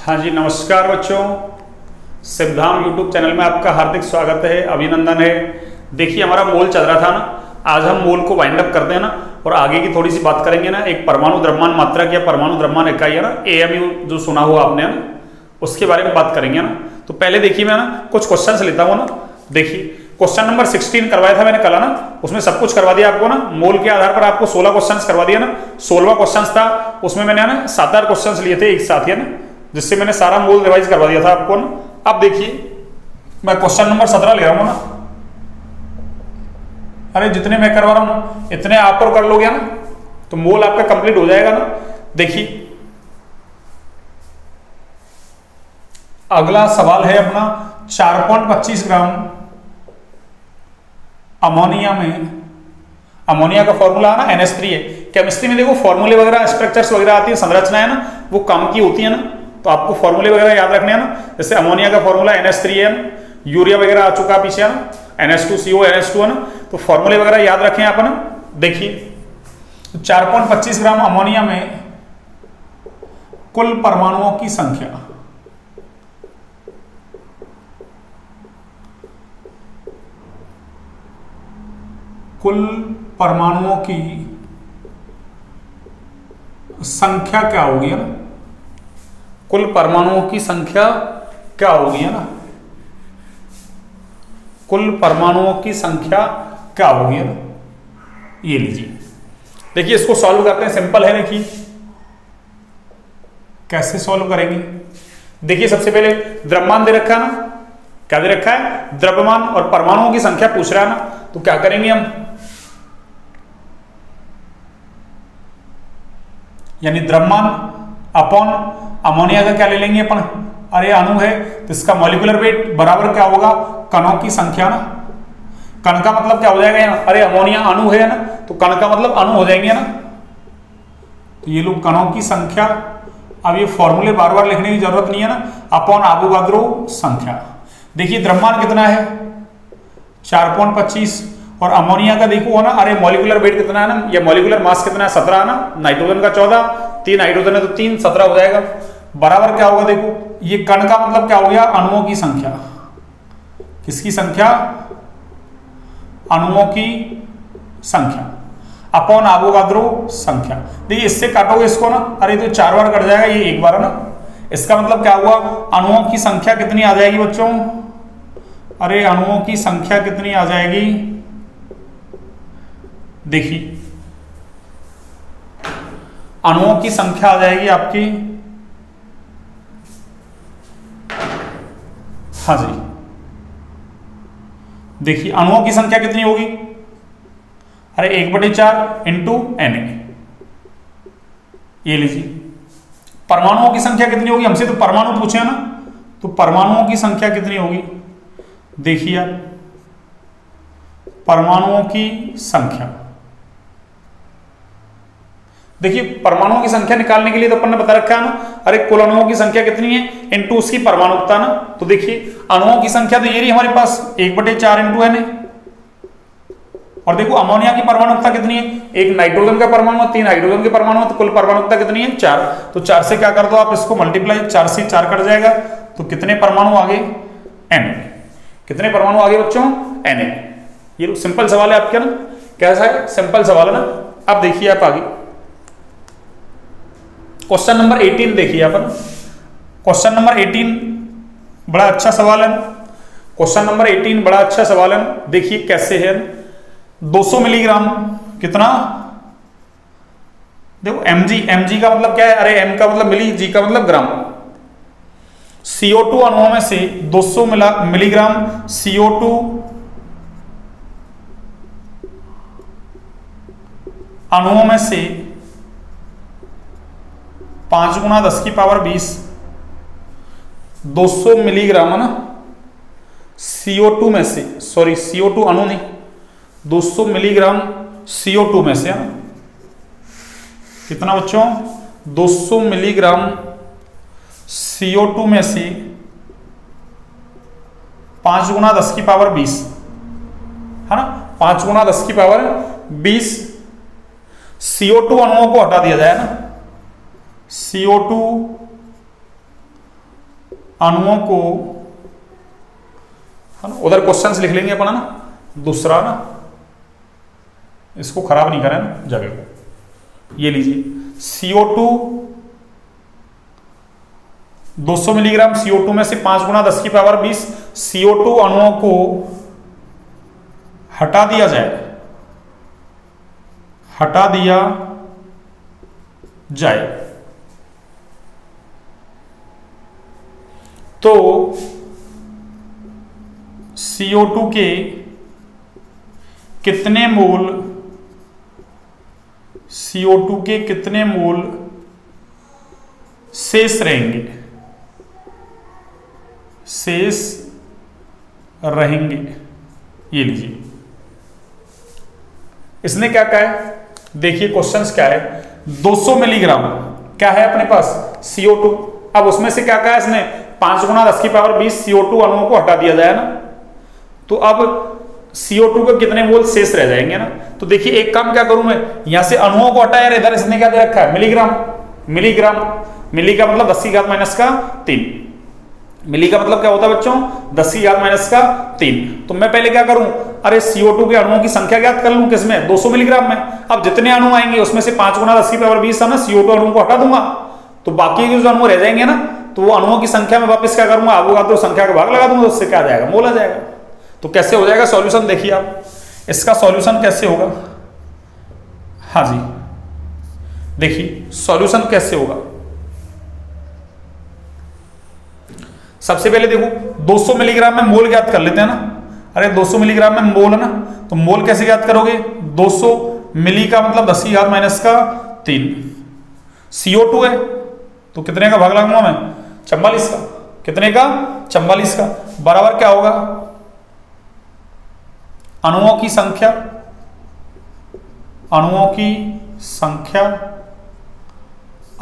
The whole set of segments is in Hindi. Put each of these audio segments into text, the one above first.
हाँ जी, नमस्कार बच्चों। सिद्धाम यूट्यूब चैनल में आपका हार्दिक स्वागत है, अभिनंदन है। देखिए, हमारा मोल चल रहा था ना, आज हम मोल को वाइंड अप करते हैं ना और आगे की थोड़ी सी बात करेंगे ना। एक परमाणु द्रव्यमान मात्रक या परमाणु द्रव्यमान इकाई है ना, एएमयू जो सुना हुआ आपने ना, उसके बारे में बात करेंगे ना। तो पहले देखिए, मैं ना कुछ क्वेश्चन लेता हूँ ना। देखिए, क्वेश्चन नंबर 16 करवाया था मैंने कल ना, उसमें सब कुछ करवा दिया आपको ना। मोल के आधार पर आपको 16 क्वेश्चंस करवा दिया ना। 16वां क्वेश्चन था, उसमें मैंने ना 7-8 क्वेश्चंस लिए थे एक साथ ही ना, जिससे मैंने सारा मोल रिवाइज करवा दिया था आपको ना। अब देखिए, मैं क्वेश्चन नंबर 17 ले रहा हूं ना। अरे जितने मैं करवा रहा हूं इतने आप और कर लोगे ना, तो मोल आपका कंप्लीट हो जाएगा ना। देखिए, अगला सवाल है अपना 4.25 ग्राम अमोनिया में, अमोनिया का फॉर्मूला है ना NH3 है। केमिस्ट्री में देखो फॉर्मूले वगैरह, स्ट्रक्चर्स वगैरह आती है, संरचना है ना, वो काम की होती है ना, तो आपको फॉर्मूले वगैरह याद रखने हैं ना। जैसे अमोनिया का फॉर्मूला NH3 है ना, यूरिया वगैरह आ चुका पीछे है ना, NH2CO NH2 है ना, तो फॉर्मूले वगैरह याद रखें आप ना। देखिए, 4.25 ग्राम अमोनिया में कुल परमाणुओं की संख्या, कुल परमाणुओं की संख्या क्या होगी है ना, कुल परमाणुओं की संख्या क्या होगी है ना, कुल परमाणुओं की संख्या क्या होगी है ना। ये लीजिए, देखिए इसको सॉल्व करते हैं। सिंपल है, देखिए कैसे सॉल्व करेंगे। देखिए, सबसे पहले द्रव्यमान दे रखा है ना, क्या दे रखा है, द्रव्यमान, और परमाणुओं की संख्या पूछ रहा है ना, तो क्या करेंगे हम, यानी द्रव्यमान अपॉन अमोनिया का क्या ले लेंगे अपन, अरे अणु है तो इसका मॉलिक्यूलर वेट बराबर क्या होगा, कणों की संख्या ना। कण का मतलब क्या हो जाएगा यहाँ, अरे अमोनिया अणु है ना, तो कण का मतलब अणु हो जाएंगे ना, तो ये लोग कणों की संख्या। अब ये फॉर्मूले बार बार लिखने की जरूरत नहीं है ना, अपॉन अवोगाद्रो संख्या। देखिए, द्रव्यमान कितना है 4.25, और अमोनिया का देखो है ना, अरे मॉलिक्यूलर वेट कितना है ना, या मॉलिक्यूलर मास कितना है 17 है ना, नाइट्रोजन का 14, 3 हाइड्रोजन है तो 3, 17 हो जाएगा। बराबर क्या होगा, देखो ये कण का मतलब क्या हो गया, अणुओं की संख्या। किसकी संख्या, अणुओं की संख्या अपॉन अवोगाद्रो संख्या। देखिए, इससे काटोगे इसको ना, अरे तो 4 बार कट जाएगा, ये 1 बार है ना। इसका मतलब क्या हुआ, अणुओं की संख्या कितनी आ जाएगी बच्चों, अरे अणुओं की संख्या कितनी आ जाएगी। देखिए, अणुओं की संख्या आ जाएगी आपकी, हाँ जी, देखिए अणुओं की संख्या कितनी होगी, अरे 1/4 इंटू Na। ये लीजिए, परमाणुओं की संख्या कितनी होगी, हमसे तो परमाणु पूछे हैं ना, तो परमाणुओं की संख्या कितनी होगी। देखिए आप, परमाणुओं की संख्या, देखिए परमाणुओं की संख्या निकालने के लिए तो अपन ने बता रखा है ना, अरे कुल अणुओं की संख्या कितनी है इनटू उसकी परमाणुकता ना। तो देखिए, अणुओं की संख्या तो ये रही हमारे पास 1/4 इंटू Na, और देखो अमोनिया की परमाणुकता कितनी है, एक नाइट्रोजन का परमाणु, 3 हाइड्रोजन के परमाणु, तो कुल परमाणुकता कितनी है 4। तो 4 से क्या कर दो आप, इसको मल्टीप्लाई, 4 से 4 कट जाएगा, तो कितने परमाणु आगे, Na। कितने परमाणु आगे बच्चों, Na। ये सिंपल सवाल है आपके ना, कैसा है, सिंपल सवाल है ना। अब देखिए आप आगे क्वेश्चन नंबर 18 देखिए अपन। क्वेश्चन नंबर 18 बड़ा अच्छा सवाल है, क्वेश्चन नंबर 18 बड़ा अच्छा सवाल है। देखिए कैसे है, 200 मिलीग्राम कितना, देखो mg का मतलब क्या है, अरे m का मतलब मिली, g का मतलब ग्राम। CO2 अणुओं में से 200 मिलीग्राम CO2 अणुओं में से 5 × 10⁻20 200 मिलीग्राम है ना, CO2 में से, सॉरी CO2 अणु नहीं, 200 मिलीग्राम CO2 में से है ना, कितना बच्चों, 200 मिलीग्राम CO2 में से 5 × 10⁻20 है ना, 5 × 10⁻20 CO2 अणुओं को हटा दिया जाए ना, CO2 अणुओं को, है ना, उधर क्वेश्चंस लिख लेंगे अपन, है ना, दूसरा ना, इसको खराब नहीं करें ना जगह को। ये लीजिए CO2 200 मिलीग्राम CO2 में से 5 गुना 10 की पावर 20 CO2 अणुओं को हटा दिया जाए तो CO2 के कितने मोल शेष रहेंगे। ये लीजिए, इसने क्या कहा है, देखिए क्वेश्चंस क्या है, 200 मिलीग्राम क्या है अपने पास CO2। अब उसमें से क्या कहा है इसने, 5 गुना 10 की पावर 20 CO2 अणुओं को हटा दिया जाए ना, तो अब CO2 के कितने मोल शेष रह जाएंगे ना। तो देखिए एक काम क्या करूं मैं, यहां से अणुओं को हटाया, इधर इसने क्या दे रखा है, मिलीग्राम। मिली का मतलब 10 की घात माइनस का 3, मिली का मतलब क्या होता है बच्चों, 10 की घात माइनस का 3। तो मैं पहले क्या करूं, अरे CO2 के अणुओं की संख्या ज्ञात कर लूं, किसमें, 200 मिलीग्राम में। अब जितने अणु आएंगे उसमें से 5 गुना 10 की पावर 20 है ना, CO2 अणुओं को हटा दूंगा, तो बाकी के जो अणु रह जाएंगे ना, तो वो अणुओं की संख्या में वापस क्या करूंगा, अवोगाद्रो संख्या का भाग लगा दूंगा, तो उससे क्या आ जाएगा, मोल आ जाएगा। तो कैसे हो जाएगा सॉल्यूशन, देखिए आप इसका सॉल्यूशन कैसे होगा। हाँ जी, देखिए सॉल्यूशन कैसे होगा। सबसे पहले देखो 200 मिलीग्राम में मोल ज्ञात कर लेते हैं ना। अरे 200 मिलीग्राम में मोल है ना, तो मोल कैसे ज्ञात करोगे, 200 मिली का मतलब 10 की घात माइनस का 3, CO2 है तो कितने का भाग लगाऊंगा मैं, 44 का। कितने का, 44 का, बराबर क्या होगा, अणुओं की संख्या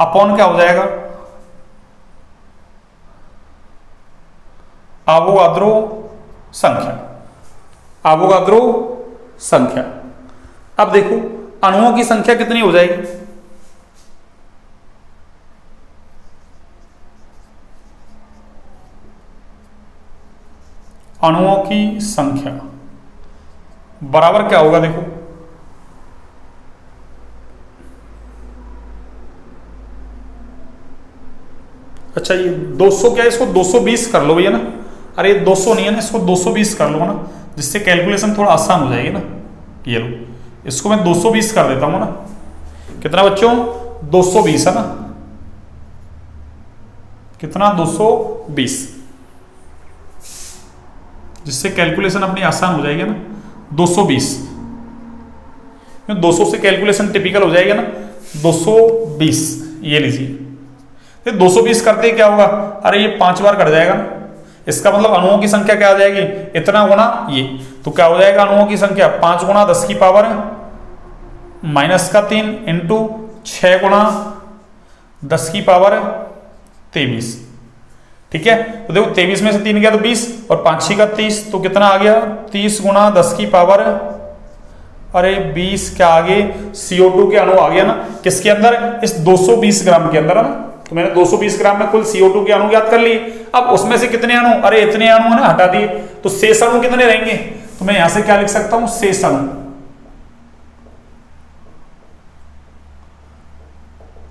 अपॉन क्या हो जाएगा, अवोगाद्रो संख्या। अब देखो अणुओं की संख्या कितनी हो जाएगी, अणुओं की संख्या बराबर क्या होगा, देखो अच्छा ये 200 क्या है, इसको 220 कर लो भैया ना। अरे 200 नहीं है ना, इसको 220 कर लो ना, जिससे कैलकुलेशन थोड़ा आसान हो जाएगी ना। ये लो, इसको मैं 220 कर देता हूं ना। कितना बच्चों, 220 है ना, कितना, 220, जिससे कैलकुलेशन अपनी आसान हो जाएगी ना। 220 200 से कैलकुलेशन टिपिकल हो जाएगा ना, 220। ये लीजिए 220 करते क्या होगा, अरे ये 5 बार कट जाएगा ना, इसका मतलब अणुओं की संख्या क्या आ जाएगी, इतना गुना ये, तो क्या हो जाएगा अणुओं की संख्या 5 गुना 10 की पावर माइनस का 3 इंटू 6 गुना 10 की पावर 23। ठीक है, तो देखो 23 में से 3 गया तो 20 और 5 6 का 30, तो कितना आ गया, 30 गुना 10 की पावर, अरे 20 क्या आगे, CO2 के अणु आ गया ना, किसके अंदर, इस 220 ग्राम के अंदर है ना। तो मैंने 220 ग्राम में कुल CO2 के अणु ज्ञात कर लिए। अब उसमें से कितने अणु, अरे इतने अणु है ना, हटा दिए, तो शेष अणु कितने रहेंगे, तो मैं यहां से क्या लिख सकता हूं, शेष अणु।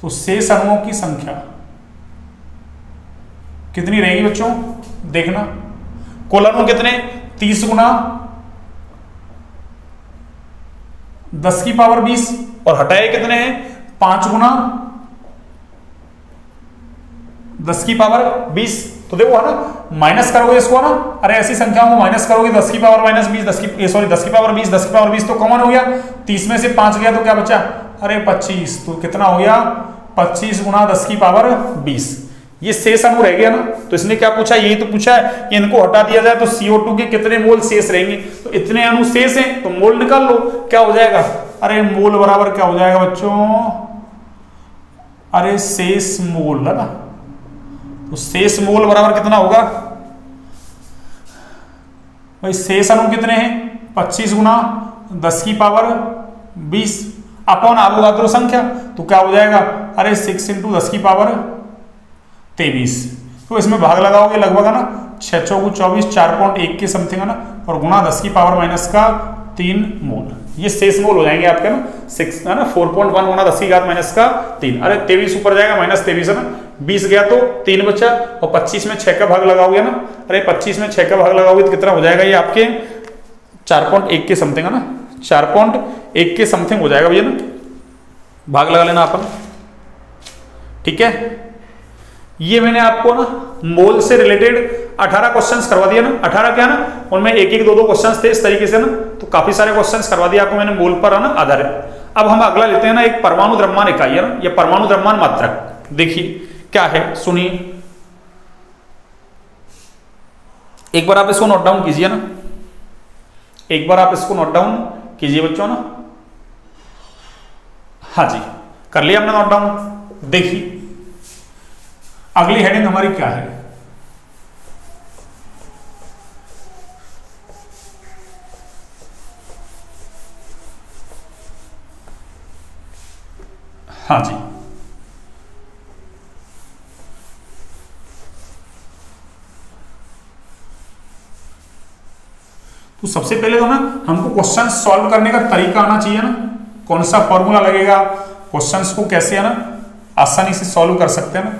तो शेष अणुओं की संख्या कितनी रहेगी बच्चों, देखना, कुल अणु कितने, 30 गुना 10 की पावर 20 और हटाए कितने हैं, 5 गुना 10 की पावर 20। तो देखो है ना, माइनस करोगे इसको ना, अरे ऐसी संख्याओं को माइनस करोगे, 10 की पावर माइनस 20, 10 की पावर 20, 10 की पावर 20 तो कॉमन हो गया, 30 में से 5 गया तो क्या बचा, अरे 25, तो कितना हो गया, 25 गुना 10 की पावर 20। ये शेष अणु रह गया ना, तो इसने क्या पूछा, यही तो पूछा है कि इनको हटा दिया जाए तो CO2 के कितने मोल शेष रहेंगे, तो इतने अणु शेष हैं तो मोल निकाल लो, क्या हो जाएगा, अरे मोल बराबर क्या हो जाएगा बच्चों, अरे शेष मोल है ना, तो शेष मोल बराबर कितना होगा भाई, शेष अणु कितने हैं, 25 गुना 10 की पावर 20 अपॉन अवोगाद्रो संख्या, तो क्या हो जाएगा, अरे 6 इंटू 10 की पावर 23। तो इसमें भाग लगाओगे लगभग है ना 6 चौगु 24 4.1 के समथिंग है ना, और गुणा 10 की पावर माइनस का 3 मोल, ये शेष मोल हो जाएंगे आपके ना 6 है ना 4.1 गुणा 10 की घात माइनस का 3। अरे 23 ऊपर जाएगा -23 है ना, 20 गया तो 3 बचा, और 25 में 6 का भाग लगाओगे ना, अरे 25 में 6 का भाग लगाओगे तो कितना हो जाएगा ये आपके 4.1 के समथिंग है ना, 4.1 के समथिंग हो जाएगा भैया ना, भाग लगा लेना अपन। ठीक है, ये मैंने आपको ना मोल से रिलेटेड 18 क्वेश्चंस करवा दिया ना, 18 क्या ना, उनमें एक एक दो दो क्वेश्चंस थे इस तरीके से ना, तो काफी सारे क्वेश्चंस करवा दिया आपको मैंने मोल पर है ना आधारित। अब हम अगला लेते हैं ना, एक परमाणु द्रव्यमान इकाई है ना, या परमाणु द्रव्यमान मात्रक। देखिए क्या है, सुनिए एक बार आप इसको नोट डाउन कीजिए ना, एक बार आप इसको नोट डाउन कीजिए बच्चों ना। हाँ जी, कर लिया हमने नोट डाउन। देखिए अगली हेडिंग हमारी क्या है, हाँ जी, तो सबसे पहले तो ना हमको क्वेश्चन सॉल्व करने का तरीका आना चाहिए ना, कौन सा फॉर्मूला लगेगा, क्वेश्चंस को कैसे है ना आसानी से सॉल्व कर सकते हैं ना,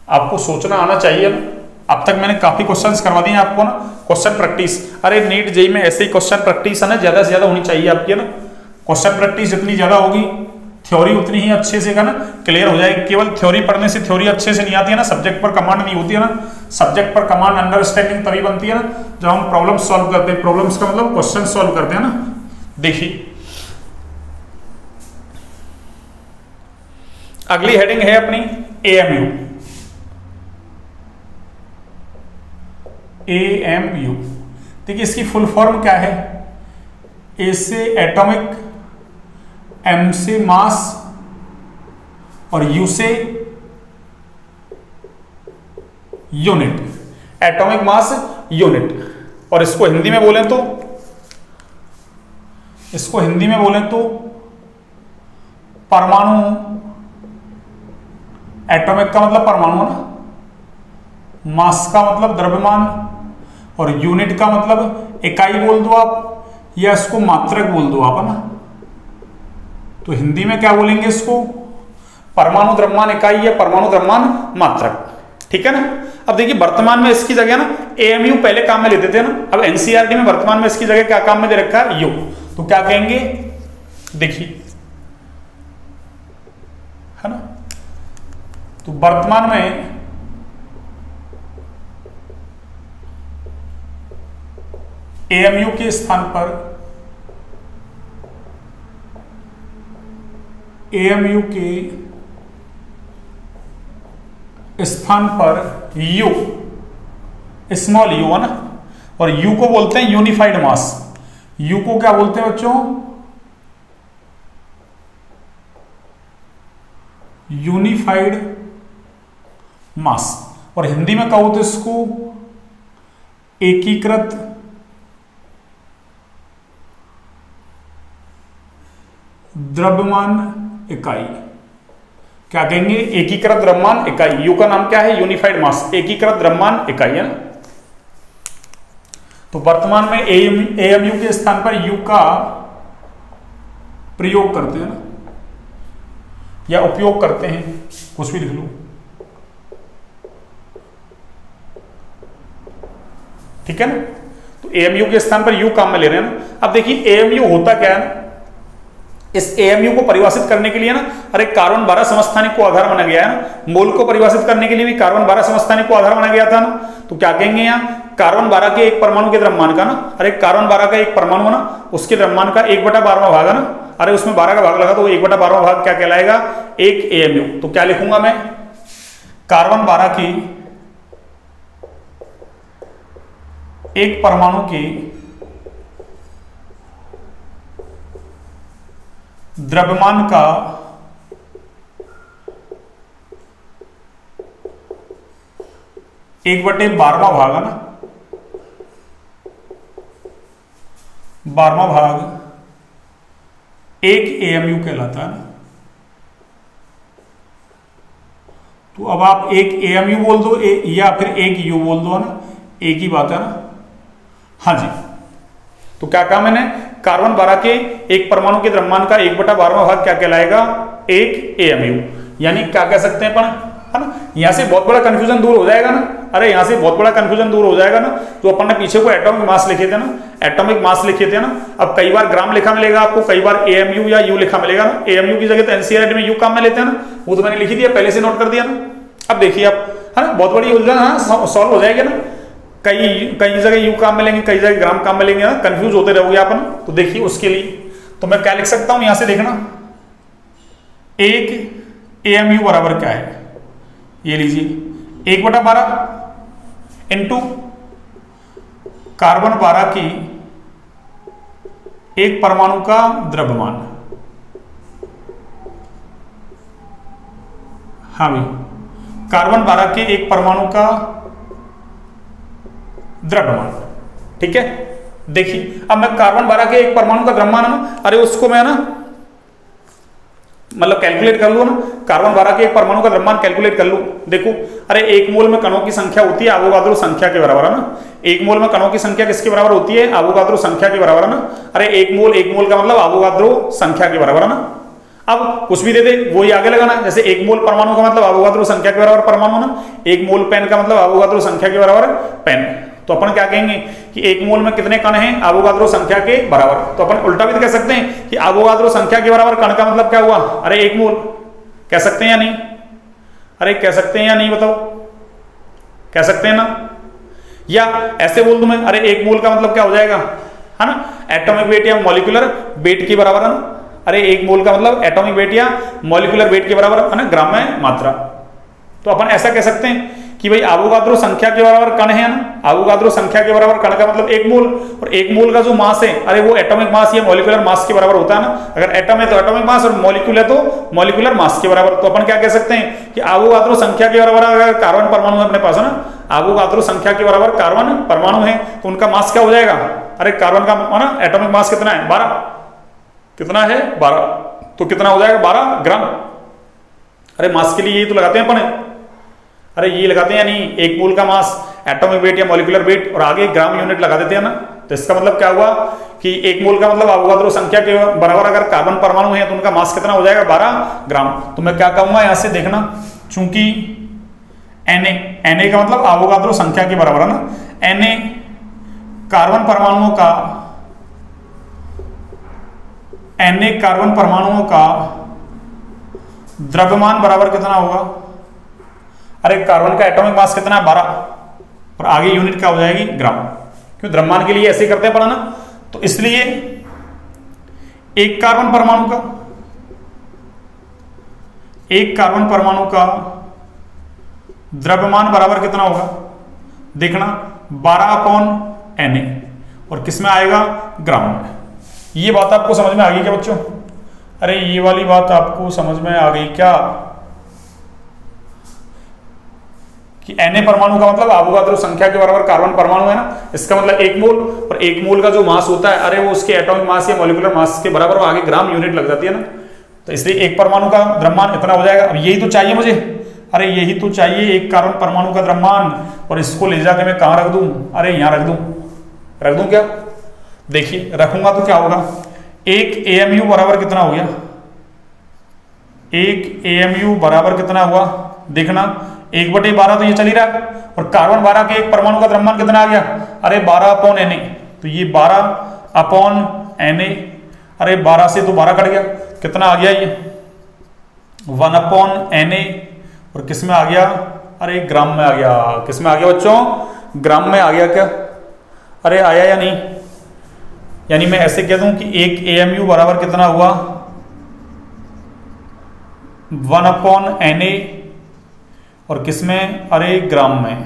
आपको सोचना आना चाहिए ना। अब तक मैंने काफी क्वेश्चंस करवा दिए आपको ना, क्वेश्चन प्रैक्टिस, अरे नीट जेईई में ऐसे ही क्वेश्चन प्रैक्टिस है ना ज्यादा से ज्यादा होनी चाहिए आपकी ना, क्वेश्चन प्रैक्टिस जितनी ज्यादा होगी थ्योरी उतनी ही अच्छे से ना क्लियर हो जाएगी। केवल थ्योरी पढ़ने से थ्योरी अच्छे से नहीं आती है ना, सब्जेक्ट पर कमांड नहीं होती है ना, सब्जेक्ट पर कमांड अंडरस्टैंडिंग तभी बनती है ना जब हम प्रॉब्लम सॉल्व करते हैं, प्रॉब्लम्स का मतलब क्वेश्चन सॉल्व करते हैं ना। देखिए अगली हेडिंग है अपनी एएमयू, एएमयू देखिए इसकी फुल फॉर्म क्या है, ए से एटॉमिक, एम से मास और यू से यूनिट, एटॉमिक मास यूनिट। और इसको हिंदी में बोलें तो, इसको हिंदी में बोलें तो परमाणु, एटॉमिक का मतलब परमाणु ना, मास का मतलब द्रव्यमान, और यूनिट का मतलब इकाई बोल दो आप, या इसको मात्रक बोल दो आप है ना। तो हिंदी में क्या बोलेंगे इसको, परमाणु द्रव्यमान इकाई या परमाणु द्रव्यमान मात्रक। ठीक है ना। अब देखिए वर्तमान में इसकी जगह ना एएमयू पहले काम में लेते थे ना, अब एनसीईआरटी में वर्तमान में इसकी जगह क्या काम में दे रखा है, यू। तो क्या कहेंगे, देखिए है ना, तो वर्तमान में एएमयू के स्थान पर, एएमयू के स्थान पर यू, स्मॉल यू है ना, और यू को बोलते हैं यूनिफाइड मास। यू को क्या बोलते हैं बच्चों, यूनिफाइड मास, और हिंदी में कहो तो इसको एकीकृत द्रव्यमान इकाई। क्या कहेंगे, एकीकृत द्रव्यमान इकाई। यू का नाम क्या है, यूनिफाइड मास, एकीकृत द्रव्यमान इकाई है ना। तो वर्तमान में एएमयू के स्थान पर यू का प्रयोग करते हैं ना, या उपयोग करते हैं, कुछ भी लिख लो। ठीक है ना। तो एएमयू के स्थान पर यू काम में ले रहे हैं ना। अब देखिए एएमयू होता क्या है ना, इस एएमयू को परिभाषित करने के लिए ना, अरे कार्बन 12 समस्थानिक को आधार माना गया है ना। मोल को परिभाषित करने के लिए भी कार्बन 12 समस्थानिक को आधार माना गया था ना। तो क्या कहेंगे यहाँ, कार्बन 12 के एक परमाणु के द्रव्यमान का ना, अरे कार्बन 12 का एक परमाणु है ना, उसके द्रव्यमान का 1/12वां भाग है ना, अरे उसमें 12 का भाग लगा तो 1/12वां भाग क्या कहलाएगा, एक एएमयू। तो क्या लिखूंगा मैं, कार्बन 12 की एक परमाणु की द्रव्यमान का 1/12वां भाग है ना, 12वां भाग एक एएमयू कहलाता है ना। तो अब आप एक AMU बोल दो या फिर एक U बोल दो, है ना, एक ही बात है ना। हाँ जी, तो क्या कहा मैंने, कार्बन 12 के एक परमाणु के द्रव्यमान का 1/12वां भाग क्या कहलाएगा, एक AMU। यानी क्या कह सकते हैं अपन, है ना, यहां से बहुत बड़ा कंफ्यूजन दूर हो जाएगा ना। अरे यहां से बहुत बड़ा कंफ्यूजन दूर हो जाएगा ना। तो अपन ने पीछे को एटॉमिक मास लिखे थे ना, एटॉमिक मास लिखे थे ना। अब कई बार ग्राम लिखा मिलेगा आपको, कई बार AMU या U लिखा मिलेगा ना। AMU की जगह तो NCERT में U काम में लेते हैं ना, वो तो मैंने लिखी दिया, पहले से नोट कर दिया ना। अब देखिए आप, है ना, बहुत बड़ी उलझन, हाँ, सॉल्व हो जाएगी ना। कई जगह U काम मिलेंगे, कई जगह ग्राम काम मिलेंगे ना, कंफ्यूज होते रहोगे अपन। तो देखिए उसके लिए तो मैं क्या लिख सकता हूं, यहां से देखना, एक AMU बराबर क्या है, ये लीजिए 1/12 इंटू कार्बन 12 की एक परमाणु का द्रव्यमान। हाँ भाई, कार्बन 12 के एक परमाणु का द्रव्यमान, ठीक है। देखिए अब मैं कार्बन 12 के एक परमाणु का द्रव्यमान है ना, अरे उसको मैं ना मतलब कैलकुलेट कर लूँ ना, कार्बन 12 के एक परमाणु का द्रव्यमान कैलकुलेट कर लूँ। देखो, अरे एक मोल में कणों की संख्या होती है अवोगाद्रो संख्या के बराबर, है ना। एक मोल में कणों की संख्या किसके बराबर होती है, अवोगाद्रो संख्या के बराबर, है ना। अरे एक मोल का मतलब अवोगाद्रो संख्या के बराबर, है ना। अब कुछ भी दे दे वही आगे लगाना, जैसे एक मोल परमाणु का मतलब अवोगाद्रो संख्या के बराबर परमाणु, ना। एक मोल पेन का मतलब अवोगाद्रो संख्या के बराबर पेन। तो अपन क्या कहेंगे कि एक मोल में कितने कण हैं, अवोगाद्रो संख्या के बराबर। तो अपन उल्टा भी तो कह सकते हैं कि अवोगाद्रो संख्या के बराबर कण का मतलब क्या हुआ, अरे एक मोल। कह सकते हैं या नहीं, अरे कह सकते हैं या नहीं, बताओ, कह सकते हैं ना। या ऐसे बोल दूं मैं, अरे एक मोल का मतलब क्या हो जाएगा, है ना, एटॉमिक वेट या मॉलिक्यूलर वेट के बराबर, है ना। अरे एक मोल का मतलब एटॉमिक वेट या मॉलिक्यूलर वेट के बराबर, है ना, ग्राम में मात्रा। तो अपन ऐसा कह सकते हैं कि भाई अवोगाद्रो संख्या के बराबर कण है ना, अवोगाद्रो संख्या के बराबर कण का मतलब एक मोल, और एक मोल का जो मास है, अरे वो एटॉमिक मास या मॉलिक्यूलर मास के बराबर होता है ना। अगर एटम है तो एटॉमिक मास, और मॉलिक्यूल है तो मॉलिक्यूलर मास के बराबर। तो अपन क्या कह सकते हैं कि अवोगाद्रो संख्या के बराबर अगर कार्बन परमाणु है अपने पास, है ना, अवोगाद्रो संख्या के बराबर कार्बन परमाणु है, तो उनका मास क्या हो जाएगा, अरे कार्बन का, है ना, एटॉमिक मास कितना है, 12, कितना है 12, तो कितना हो जाएगा 12 ग्राम। अरे मास के लिए यही तो लगाते हैं अपन, अरे ये लगाते हैं या नहीं, एक मोल का मास, एटॉमिक वेट या मॉलिक्यूलर वेट, और आगे ग्राम यूनिट लगा देते हैं ना। तो इसका मतलब क्या हुआ कि एक मोल का मतलब अवोगाद्रो संख्या के बराबर अगर कार्बन परमाणु है तो उनका मास कितना हो जाएगा, 12 ग्राम। तो मैं क्या कहूंगा यहां से देखना, चूंकि Na का मतलब अवोगाद्रो संख्या के बराबर, है ना। Na कार्बन परमाणुओं का द्रव्यमान बराबर कितना होगा, अरे कार्बन का एटॉमिक मास कितना है, 12, और आगे यूनिट क्या हो जाएगी, ग्राम। क्यों, द्रव्यमान के लिए ऐसे करते हैं पढ़ा ना। तो इसलिए एक कार्बन परमाणु का द्रव्यमान बराबर कितना होगा, देखना 12/Na, और किसमें आएगा, ग्राम में। ये बात आपको समझ में आ गई क्या बच्चों, अरे ये वाली बात आपको समझ में आ गई क्या, कि Na परमाणु का मतलब अवोगाद्रो संख्या के बराबर कार्बन परमाणु है ना। इसका मतलब एक मोल, और एक मोल का जो मास होता है, अरे वो उसके एटॉमिक मास या मॉलिक्यूलर मास के बराबर, आगे ग्राम यूनिट लग जाती है ना। तो इसलिए एक परमाणु का द्रव्यमान इतना हो जाएगा। अब यही तो चाहिए मुझे, अरे यही तो चाहिए, एक कार्बन परमाणु का द्रव्यमान, और इसको ले जाके मैं कहां रख दूं, अरे यहां रख दूं क्या, देखिए रखूंगा तो क्या होगा, एक AMU बराबर कितना हो गया, एक AMU बराबर कितना हुआ, देखना 1/12 तो ये चल ही रहा है, और कार्बन 12 के एक परमाणु का द्रव्यमान कितना आ गया, अरे 12/Na। तो ये 12/Na, अरे 12 से तो 12 कट गया, कितना आ गया ये 1/Na, और किस में आ गया, अरे ग्राम में आ गया। किस में आ गया बच्चों, ग्राम में आ गया क्या, अरे आया या नहीं। यानी मैं ऐसे कह दूं कि एक AMU बराबर कितना हुआ, 1/Na, और किसमें, अरे ग्राम में।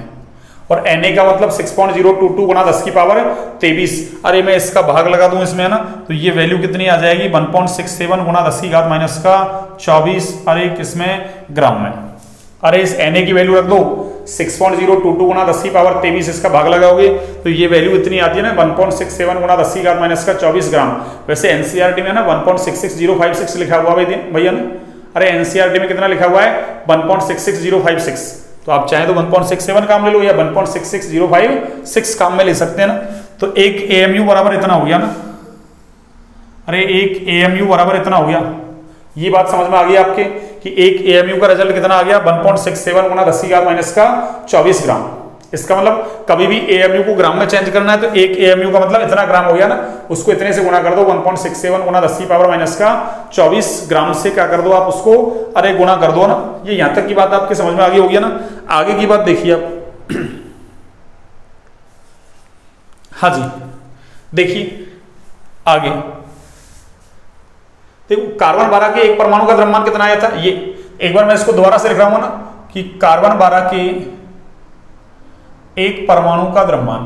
और Na का मतलब 6.022 गुणा 10 की पावर 23। अरे मैं इसका भाग लगा दूं इसमें, है ना, तो ये वैल्यू कितनी आ जाएगी, 1.67 गुणा 10 की घात माइनस का 24, अरे किसमें, ग्राम में। अरे इस Na की वैल्यू रख दो 6.022 गुणा 10 की पावर 23, इसका भाग लगाओगे तो ये वैल्यू इतनी आती है ना, 1.67 गुणा 10 की घात माइनस का 24 ग्राम। वैसे NCERT में ना 1.66056 लिखा हुआ भैया ना, अरे एनसीईआरटी में कितना लिखा हुआ है 1.66056, तो आप चाहें तो 1.67 काम ले लो या 1.66056 काम में ले सकते हैं ना। तो एक एएमयू बराबर इतना हो गया ना, अरे एक एएमयू बराबर इतना हो गया। ये बात समझ में आ गई आपके कि एक एएमयू का रिजल्ट कितना आ गया 1.67 गुना 10⁻24 ग्राम। इसका मतलब कभी भी एएमयू को ग्राम में चेंज करना है तो एक एएमयू का मतलब इतना ग्राम हो गया ना, उसको इतने से गुणा कर दो 1.67 गुना 10⁻24 ग्राम से क्या कर दो आप उसको, अरे गुणा कर दो ना। ये यहां तक की बात आपके समझ में आ गई होगी ना। आगे की बात देखिए आप हाँ जी देखिए आगे देखो, कार्बन 12 के एक परमाणु का द्रव्यमान कितना आया था, ये एक बार मैं इसको दोबारा से लिख रहा हूं ना कि कार्बन 12 के एक परमाणु का द्रव्यमान,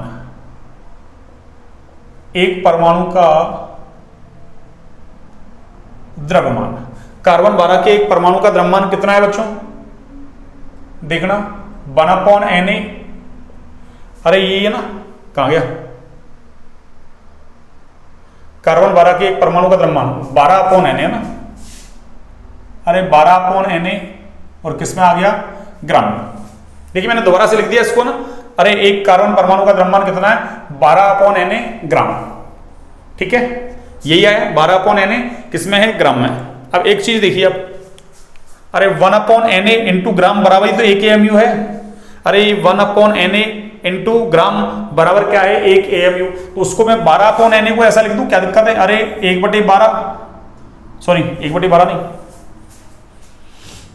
एक परमाणु का द्रव्यमान, कार्बन 12 के एक परमाणु का द्रव्यमान कितना है बच्चों, देखना 1/Na। अरे ये ना कहां गया, कार्बन 12 के एक परमाणु का द्रव्यमान 12/Na है ना, अरे 12/Na और किस में आ गया, ग्राम में। देखिए मैंने दोबारा से लिख दिया इसको ना, अरे एक कार्बन परमाणु का द्रव्यमान कितना है 12/Na ग्राम, ठीक है यही आया 12/Na किसमें है, ग्राम में। अब एक चीज देखिए आप, अरे 1/Na इंटू ग्राम बराबर ही तो एक एएमयू है। अरे 1/Na इंटू ग्राम बराबर क्या है, एक एएमयू। तो उसको मैं 12/Na को ऐसा लिख दूं, क्या दिक्कत है, अरे 1/12 सॉरी 1/12 नहीं,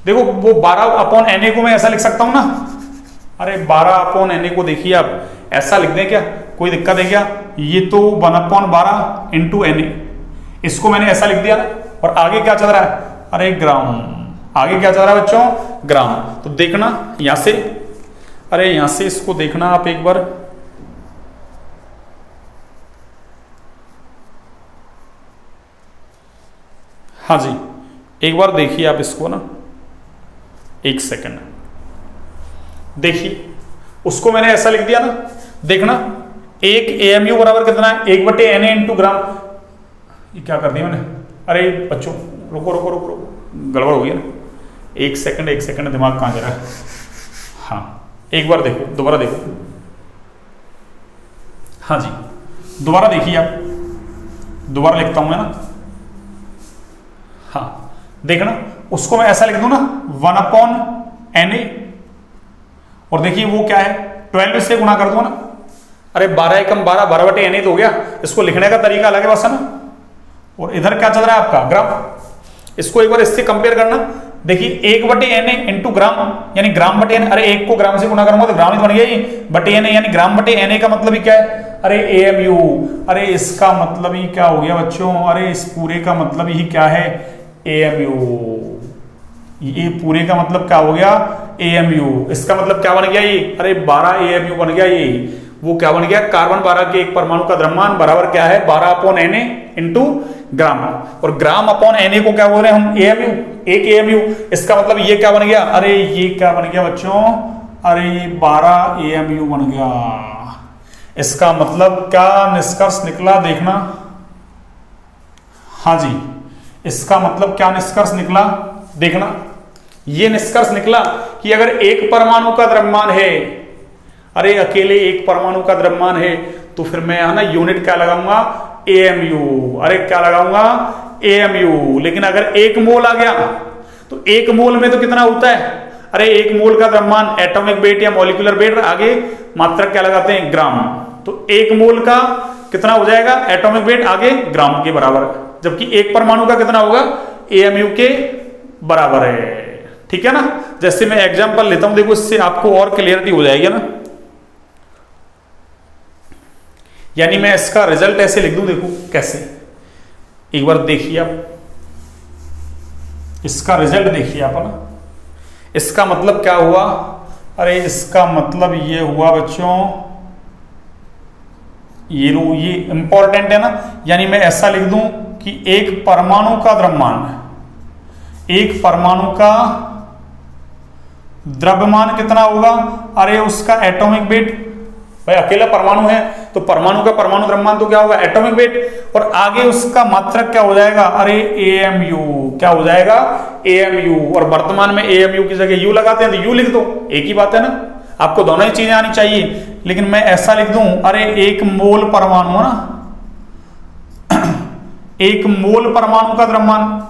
देखो वो 12/Na को मैं ऐसा लिख सकता हूं ना, अरे 12/Na को देखिए आप ऐसा लिख दें क्या, कोई दिक्कत है क्या, ये तो 1/12 इंटू Na, इसको मैंने ऐसा लिख दिया और आगे क्या चल रहा है, अरे ग्राम, आगे क्या चल रहा है बच्चों, ग्राम। तो देखना यहां से, अरे यहां से इसको देखना आप एक बार, हाँ जी एक बार देखिए आप इसको ना, एक सेकंड देखिए, उसको मैंने ऐसा लिख दिया ना, देखना एक एएमयू बराबर कितना है 1/Na इंटू ग्राम। ये क्या कर दिया मैंने, अरे बच्चों रुको रुको रुको रुको, गड़बड़ हो गई ना, एक सेकंड दिमाग कहां जा रहा है। हाँ एक बार देखो, दोबारा देखो, हाँ जी दोबारा देखिए आप, दोबारा लिखता हूं मैं ना, हाँ देखना उसको मैं ऐसा लिख दूं ना 1/Na, और देखिए वो क्या है 12 से गुणा कर दो ना, अरे 12 एकम 12 12/Na तो हो गया। इसको लिखने का तरीका अलग है बस है ना। और इधर क्या चल रहा है आपका, ग्राम। इसको एक बार इससे कंपेयर करना, देखिए 1/Na इंटू ग्राम यानी ग्राम बटे Na, अरे एक को ग्राम से गुणा करूंगा तो ग्राम ही बन गया, ये बटे Na यानी ग्राम बटे Na का मतलब ही क्या है, अरे एएमयू। अरे इसका मतलब ही क्या हो गया बच्चों, अरे इस पूरे का मतलब ही क्या है, एएमयू। ये पूरे का मतलब क्या हो गया, एएमयू। इसका मतलब क्या बन गया ये, अरे 12 एएमयू बन गया ये। वो क्या बन गया, कार्बन 12 के एक परमाणु का द्रव्यमान बराबर क्या है 12/Na इंटू ग्राम, और ग्राम अपॉन Na को क्या बोल रहे हैं हम, एएमयू, एक एएमयू। इसका मतलब ये क्या बन गया, अरे ये क्या बन गया बच्चों, अरे ये 12 एएमयू बन गया। इसका मतलब क्या निष्कर्ष निकला, देखना, हाँ जी इसका मतलब क्या निष्कर्ष निकला, देखना ये निष्कर्ष निकला कि अगर एक परमाणु का द्रव्यमान है, अरे अकेले एक परमाणु का द्रव्यमान है, तो फिर मैं है ना यूनिट क्या लगाऊंगा, एएमयू। अरे क्या लगाऊंगा, एएमयू। लेकिन अगर एक मोल आ गया तो एक मोल में तो कितना होता है, अरे एक मोल का द्रव्यमान एटॉमिक वेट या मॉलिक्यूलर वेट, आगे मात्रक क्या लगाते हैं, ग्राम। तो एक मोल का कितना हो जाएगा, एटॉमिक वेट आगे ग्राम के बराबर, जबकि एक परमाणु का कितना होगा, एएमयू के बराबर है। ठीक है ना। जैसे मैं एग्जांपल लेता हूं, देखो इससे आपको और क्लियरिटी हो जाएगी ना। यानी मैं इसका रिजल्ट ऐसे लिख दूं, देखो कैसे, एक बार देखिए आप इसका रिजल्ट देखिए आप ना। इसका मतलब क्या हुआ, अरे इसका मतलब ये हुआ बच्चों, ये इंपॉर्टेंट है ना। यानी मैं ऐसा लिख दूं कि एक परमाणु का द्रव्यमान, एक परमाणु का द्रव्यमान कितना होगा, अरे उसका एटॉमिक वेट भाई अकेला परमाणु है तो परमाणु का परमाणु द्रव्यमान तो क्या होगा, एटॉमिक वेट, और आगे उसका मात्रक क्या हो जाएगा, अरे एएमयू, क्या हो जाएगा, एएमयू। और वर्तमान में एएमयू की जगह यू लगाते हैं तो यू लिख दो, एक ही बात है ना, आपको दोनों ही चीजें आनी चाहिए। लेकिन मैं ऐसा लिख दूं, अरे एक मोल परमाणु है ना, एक मोल परमाणु का द्रव्यमान,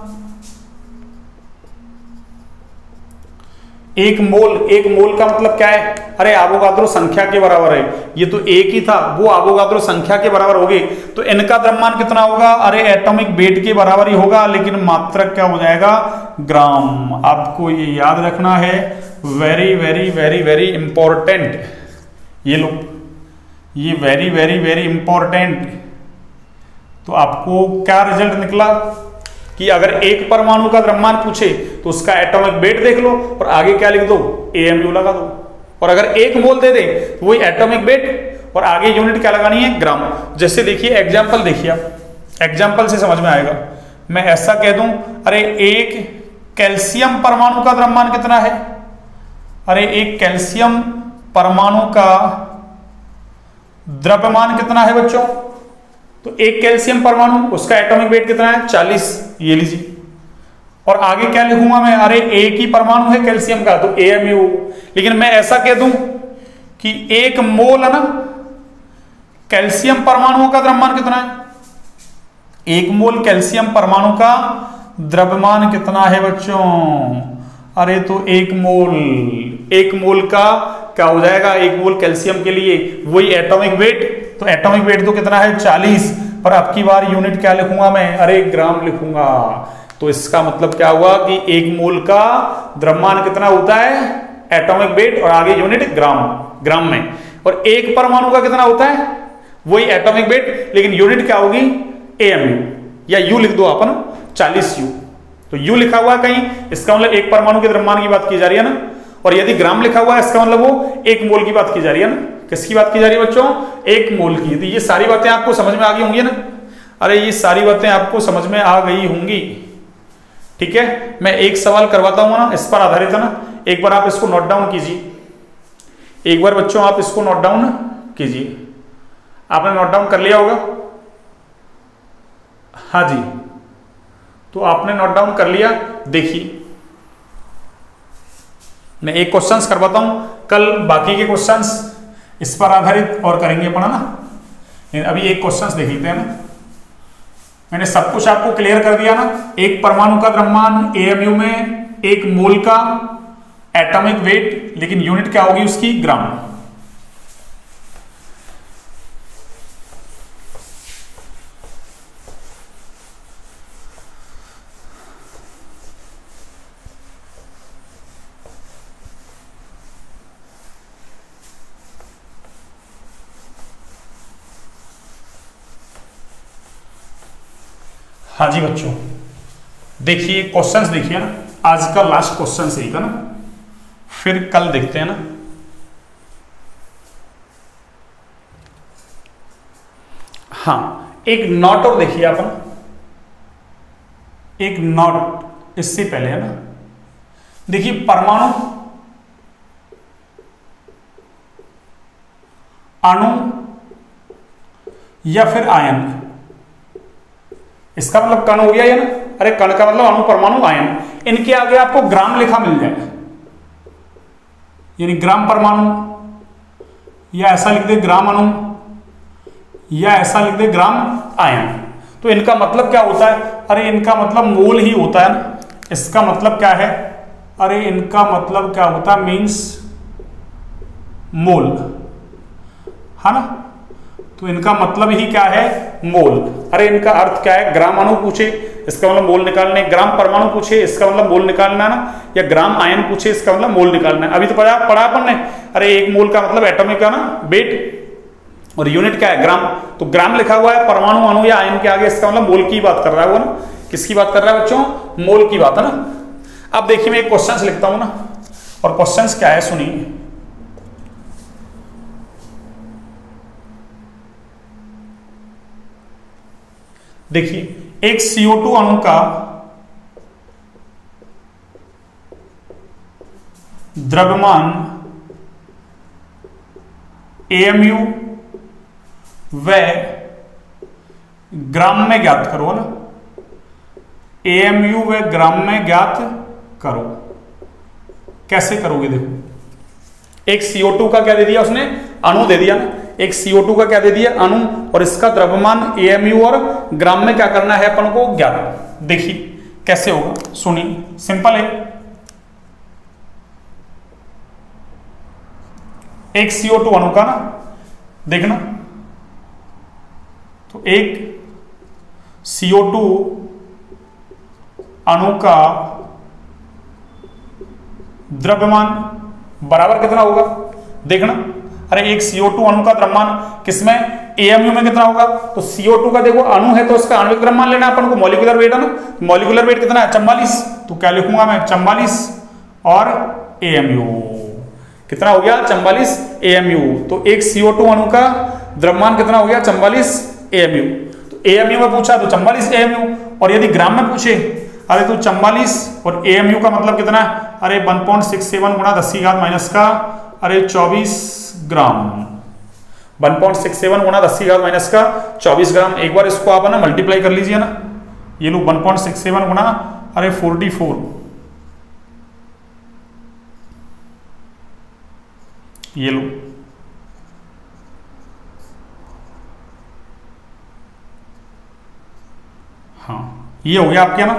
एक मोल का मतलब क्या है, अरे एवोगाद्रो संख्या के बराबर है, ये तो एक ही था, वो एवोगाद्रो संख्या के बराबर होगी, तो इनका द्रव्यमान कितना होगा, अरे एटॉमिक वेट के बराबर ही होगा, लेकिन मात्रक क्या हो जाएगा, ग्राम। आपको ये याद रखना है, very very very very important, ये लो, ये वेरी वेरी वेरी इंपॉर्टेंट। तो आपको क्या रिजल्ट निकला कि अगर एक परमाणु का द्रव्यमान पूछे तो उसका एटॉमिक वेट देख लो और आगे क्या लिख दो, एएमयू लगा दो, और अगर एक मोल दे दे तो वही एटॉमिक वेट और आगे यूनिट क्या लगानी है, ग्राम। जैसे देखिए एग्जांपल देखिए, आप एग्जांपल से समझ में आएगा। मैं ऐसा कह दूं, अरे एक कैल्शियम परमाणु का द्रव्यमान कितना है, अरे एक कैल्शियम परमाणु का द्रव्यमान कितना है बच्चों, तो एक कैल्शियम परमाणु, उसका एटॉमिक वेट कितना है, 40, ये लीजिए। और आगे क्या लिखूंगा मैं, अरे एक ही परमाणु है कैल्शियम का, तो एएमयू। लेकिन मैं ऐसा कह दूं कि एक मोल है ना कैल्शियम परमाणुओं का द्रव्यमान कितना है, एक मोल कैल्शियम परमाणु का द्रव्यमान कितना है बच्चों, अरे तो एक मोल का क्या हो जाएगा, एक मोल कैल्शियम के लिए वही एटॉमिक वेट, तो एटॉमिक वेट तो कितना है 40, पर अब की बार यूनिट क्या लिखूंगा मैं, अरे ग्राम लिखूंगा। तो इसका मतलब क्या हुआ कि एक मोल का द्रव्यमान कितना होता है, एटॉमिक वेट और आगे यूनिट ग्राम में, और एक परमाणु का कितना होता है, वही एटॉमिक वेट, लेकिन यूनिट क्या होगी, एएमयू, या यू लिख दो अपन 40U। तो यू लिखा हुआ है कहीं, इसका मतलब एक परमाणु के द्रव्यमान की बात की जा रही है ना, और यदि ग्राम लिखा हुआ है इसका मतलब वो एक मोल की बात की जा रही है ना। किसकी बात की जा रही है बच्चों, एक मोल की। तो ये सारी बातें आपको समझ में आ गई होंगी ना, अरे ये सारी बातें आपको समझ में आ गई होंगी, ठीक है। मैं एक सवाल करवाता हूं ना, इस पर आधारित है ना, एक बार आप इसको नोट डाउन कीजिए, एक बार बच्चों आप इसको नोट डाउन कीजिए। आपने नोट डाउन कर लिया होगा, हाँ जी, तो आपने नोट डाउन कर लिया। देखिए मैं एक क्वेश्चंस करवाता हूं, कल बाकी के क्वेश्चंस इस पर आधारित और करेंगे अपन, है ना। अभी एक क्वेश्चंस देख लेते हैं ना, मैंने सब कुछ आपको क्लियर कर दिया ना। एक परमाणु का द्रव्यमान एएमयू में, एक मोल का एटॉमिक वेट, लेकिन यूनिट क्या होगी उसकी, ग्राम। हाँ जी बच्चों, देखिए क्वेश्चंस देखिए ना, आज का लास्ट क्वेश्चन सही का ना, फिर कल देखते हैं ना। हाँ, एक नॉट और देखिए अपन, एक नॉट इससे पहले है ना, देखिए परमाणु, अणु या फिर आयन, इसका मतलब कण हो गया ये ना, अरे कण का मतलब अणु, परमाणु, आयन, इनके आगे आपको ग्राम लिखा मिल जाएगा, यानी ग्राम परमाणु, या ऐसा लिख दे ग्राम अणु, या ऐसा लिख दे ग्राम आयन। तो इनका मतलब क्या होता है, अरे इनका मतलब मोल ही होता है ना। इसका मतलब क्या है, अरे इनका मतलब क्या होता है, मीन्स मोल, है ना। तो इनका मतलब ही क्या है, मोल। अरे इनका अर्थ क्या है, ग्राम अणु पूछे इसका मतलब मोल निकालने, ग्राम परमाणु पूछे इसका मतलब मोल निकालना ना, या ग्राम आयन पूछे इसका मतलब मोल निकालना है। अभी तो पढ़ा अपन ने, अरे एक मोल का मतलब एटॉमिक का ना वेट, और यूनिट क्या है, ग्राम। तो ग्राम लिखा हुआ है परमाणु, अणु या आयन के आगे, इसका मतलब मोल की बात कर रहा है वो ना। किसकी बात कर रहा है बच्चों, मोल की बात है ना। अब देखिए मैं एक क्वेश्चन लिखता हूं ना, और क्वेश्चन क्या है सुनिए। देखिए एक CO2 अणु का द्रव्यमान AMU व ग्राम में ज्ञात करो ना, AMU व ग्राम में ज्ञात करो। कैसे करोगे देखो, एक CO2 का क्या दे दिया उसने, अणु दे दिया ना, एक CO2 का क्या दे दिया, अणु, और इसका द्रव्यमान AMU और ग्राम में क्या करना है अपन को ज्ञात। देखिए कैसे होगा, सुनिए, सिंपल है। एक CO2 अणु का ना देखना, तो एक CO2 अणु का द्रव्यमान बराबर कितना होगा देखना। अरे एक CO2 अणु का द्रव्यमान किसमें, AMU में कितना होगा, तो CO2 का देखो अणु है तो उसका आणविक द्रव्यमान लेना अपन को, मॉलिक्यूलर वेट है ना, मॉलिक्यूलर वेट कितना है 44, तो क्या लिखूंगा मैं 44 और AMU कितना हो गया 44 AMU। तो एक CO2 अणु का द्रव्यमान कितना हो गया 44 AMU। तो AMU में पूछा तो 44 AMU, और यदि ग्राम में पूछे अरे तो 44 और AMU का मतलब कितना, अरे 1.67 गुणा 10 की घात माइनस का अरे 24 ग्राम, 1.67 गुणा 10 की घात माइनस का 24 ग्राम। एक बार इसको आप ना मल्टीप्लाई कर लीजिए ना, ये लो 1.67 गुणा अरे 44, ये लो, हाँ ये हो गया आपके ना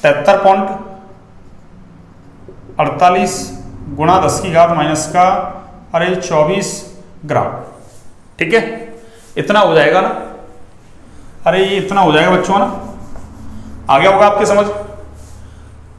73.48 गुणा 10 की घात माइनस का अरे 24 ग्राम। ठीक है, इतना हो जाएगा ना, अरे ये इतना हो जाएगा बच्चों ना, आ गया होगा आपके समझ।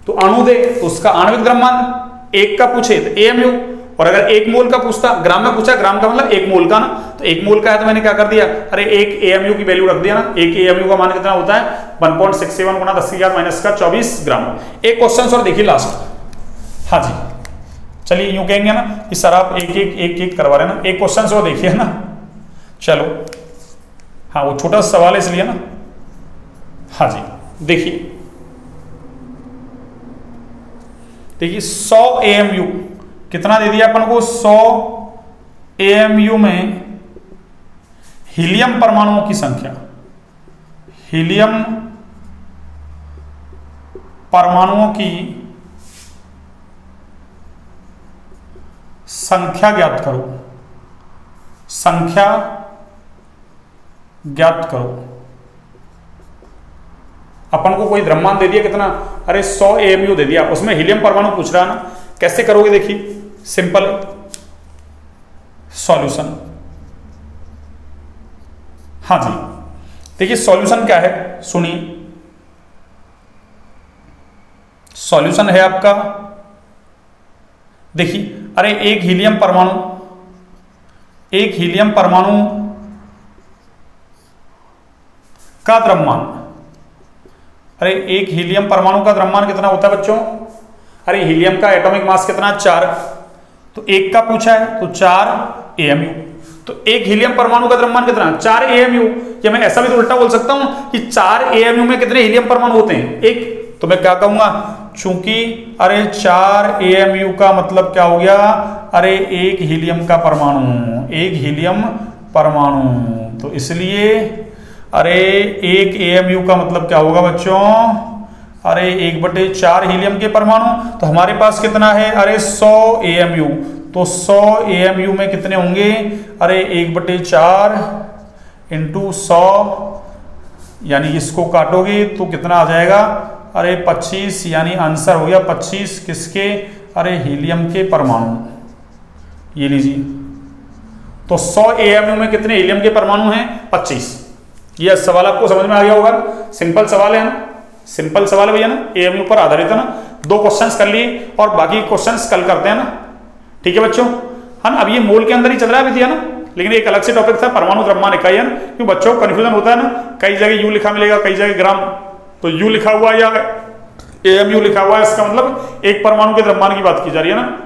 तो अणु दे तो उसका आणविक द्रव्यमान एक का पूछे तो AMU, और अगर एक मोल का पूछता, ग्राम में पूछा, ग्राम का मतलब एक मोल का ना, तो एक मोल का है तो मैंने क्या कर दिया, अरे एक AMU की वैल्यू रख दिया ना, एक AMU का मान कितना होता है 1.67 गुणा 10 की घात माइनस का 24 ग्राम। एक क्वेश्चन और देखिए लास्ट, हाँ जी चलिए यूं कहेंगे ना कि सर आप एक एक करवा रहे ना, एक क्वेश्चन और देखिए ना, चलो हाँ वो छोटा सवाल है इसलिए ना, हाँ जी देखिए 100 AMU कितना दे दिया अपन को, 100 AMU में हीलियम परमाणुओं की संख्या, हीलियम परमाणुओं की संख्या ज्ञात करो, संख्या ज्ञात करो। अपन को कोई द्रव्यमान दे दिया कितना, अरे 100 AMU दे दिया, उसमें हीलियम परमाणु पूछ रहा है ना, कैसे करोगे देखिए, सिंपल सॉल्यूशन। हाँ जी देखिए सॉल्यूशन क्या है, सुनिए, सॉल्यूशन है आपका, देखिए अरे एक हीलियम परमाणु, एक हीलियम परमाणु का द्रव्यमान, अरे एक हीलियम परमाणु का द्रव्यमान कितना होता है बच्चों, अरे हीलियम का एटॉमिक मास कितना 4, तो एक का पूछा है तो 4 AMU। तो एक हीलियम परमाणु का द्रव्यमान कितना 4 AMU, या मैं ऐसा भी तो उल्टा बोल सकता हूं कि 4 AMU में कितने हीलियम परमाणु होते हैं, एक। तो मैं क्या कहूंगा, चूंकि अरे 4 AMU का मतलब क्या हो गया, अरे एक हीलियम का परमाणु, एक हीलियम परमाणु, तो इसलिए अरे एक AMU का मतलब क्या होगा बच्चों, अरे 1/4 हीलियम के परमाणु। तो हमारे पास कितना है, अरे 100 AMU, तो 100 AMU में कितने होंगे, अरे 1/4 इंटू 100, यानी इसको काटोगे तो कितना आ जाएगा, अरे 25, यानी आंसर हो गया 25 किसके, अरे हीलियम के परमाणु। ये लीजिए, तो 100 AMU में कितने हीलियम के परमाणु हैं 25। ये सवाल आपको समझ में आ गया होगा, सिंपल सवाल है ना, सिंपल सवाल है भैया ना, AMU पर आधारित है ना। 2 क्वेश्चंस कर लिए और बाकी क्वेश्चंस कल करते हैं ना, ठीक है बच्चों, है ना। अब ये मोल के अंदर ही चल रहा है भैया ना, लेकिन एक अलग से टॉपिक था परमाणु द्रव्यमान इकाई है ना, क्यों बच्चों को कंफ्यूजन होता है ना, कई जगह U लिखा मिलेगा, कई जगह ग्राम, तो U लिखा हुआ या AMU लिखा हुआ है, इसका मतलब एक परमाणु के द्रव्यमान की बात की जा रही है ना,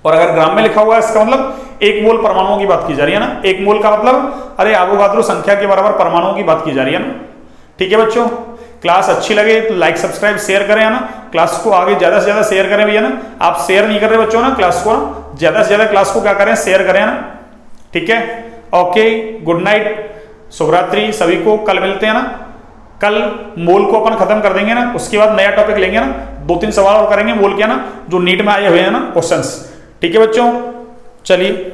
और अगर ग्राम में लिखा हुआ है इसका मतलब 1 मोल परमाणुओं की बात की जा रही है ना। 1 मोल का मतलब अरे एवोगाद्रो संख्या के बराबर परमाणुओं की बात की जा रही है ना, ठीक है बच्चों। क्लास अच्छी लगे तो लाइक सब्सक्राइब शेयर करें, है ना। क्लास को आगे ज्यादा से ज्यादा शेयर करें भैया ना, आप शेयर नहीं कर रहे बच्चों ना, क्लास को ज्यादा से ज्यादा क्लास को क्या करें, शेयर करें ना। ठीक है, ओके, गुड नाइट, शुभरात्रि सभी को। कल मिलते हैं ना, कल मोल को अपन खत्म कर देंगे ना, उसके बाद नया टॉपिक लेंगे ना, 2-3 सवाल और करेंगे मोल के ना, जो नीट में आए हुए हैं ना क्वेश्चंस। ठीक है बच्चों, चलिए।